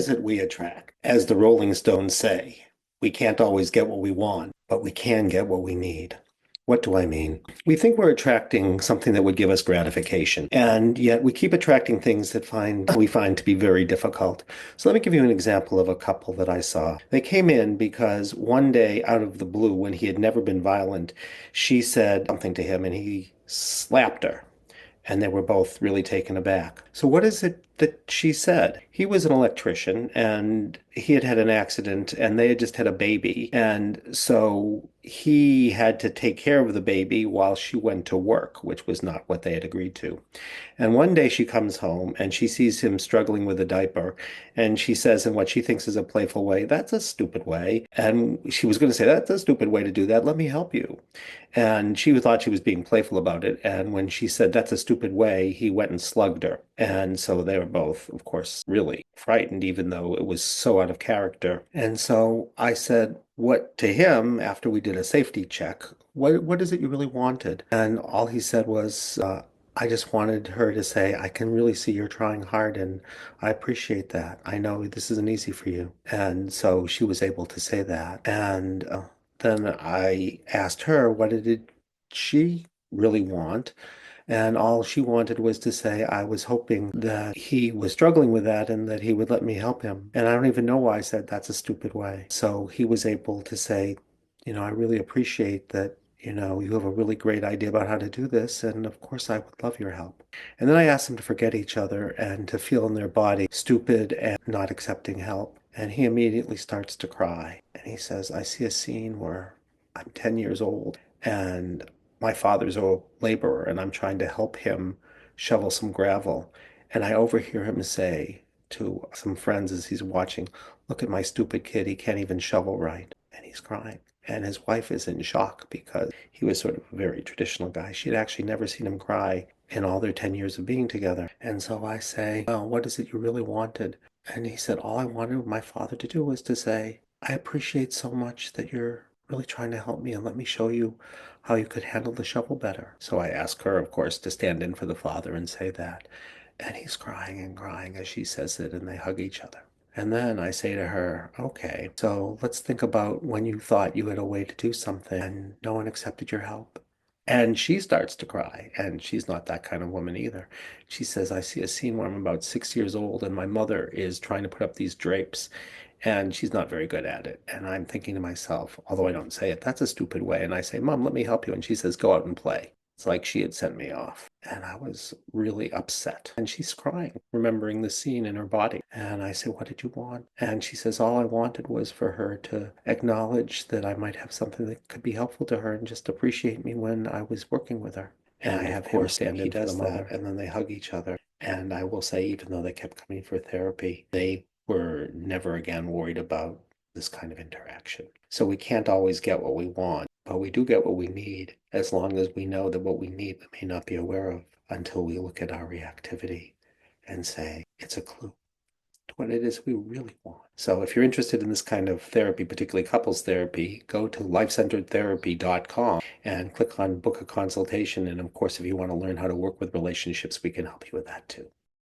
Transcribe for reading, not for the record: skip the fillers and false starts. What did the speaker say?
is it we attract? As the Rolling Stones say, we can't always get what we want, but we can get what we need. What do I mean? We think we're attracting something that would give us gratification, and yet we keep attracting things that we find to be very difficult. So let me give you an example of a couple that I saw. They came in because one day, out of the blue, when he had never been violent, she said something to him and he slapped her. And they were both really taken aback. So, what is it that she said? He was an electrician and he had had an accident and they had just had a baby. And so he had to take care of the baby while she went to work, which was not what they had agreed to. And one day she comes home and she sees him struggling with a diaper. And she says, in what she thinks is a playful way, "That's a stupid way." And she was going to say, "That's a stupid way to do that. Let me help you." And she thought she was being playful about it. And when she said, "That's a stupid way," he went and slugged her. And so they were both, of course, really frightened, even though it was so out of character. And so I said, what to him, after we did a safety check, what is it you really wanted? And all he said was, I just wanted her to say, "I can really see you're trying hard and I appreciate that. I know this isn't easy for you." And so she was able to say that. And then I asked her, what did she really want? And all she wanted was to say, "I was hoping that he was struggling with that and that he would let me help him." And I don't even know why I said that's a stupid way. So he was able to say, "I really appreciate that. You have a really great idea about how to do this, and of course I would love your help." And then I asked them to forget each other and to feel in their body stupid and not accepting help. And he immediately starts to cry. And he says, "I see a scene where I'm 10 years old and my father's a laborer and I'm trying to help him shovel some gravel. And I overhear him say to some friends as he's watching, 'Look at my stupid kid. He can't even shovel right.'" And he's crying. And his wife is in shock because he was sort of a very traditional guy. She had actually never seen him cry in all their 10 years of being together. And so I say, "Well, what is it you really wanted?" And he said, "All I wanted my father to do was to say, 'I appreciate so much that you're really trying to help me and let me show you how you could handle the shovel better.'" So I ask her, of course, to stand in for the father and say that. And he's crying and crying as she says it, and they hug each other. And then I say to her, "Okay, so let's think about when you thought you had a way to do something and no one accepted your help." And she starts to cry, and she's not that kind of woman either. She says, "I see a scene where I'm about 6 years old and my mother is trying to put up these drapes and she's not very good at it." And I'm thinking to myself, although I don't say it, "That's a stupid way." And I say, "Mom, let me help you." And she says, "Go out and play." It's like she had sent me off. And I was really upset. And she's crying, remembering the scene in her body. And I say, "What did you want?" And she says, "All I wanted was for her to acknowledge that I might have something that could be helpful to her and just appreciate me when I was working with her." And I have him stand in for the mother, and then they hug each other. And I will say, even though they kept coming for therapy, they were never again worried about this kind of interaction. So we can't always get what we want, but we do get what we need as long as we know that what we need we may not be aware of until we look at our reactivity and say, it's a clue to what it is we really want. So if you're interested in this kind of therapy, particularly couples therapy, go to lifecenteredtherapy.com and click on book a consultation. And of course, if you want to learn how to work with relationships, we can help you with that too.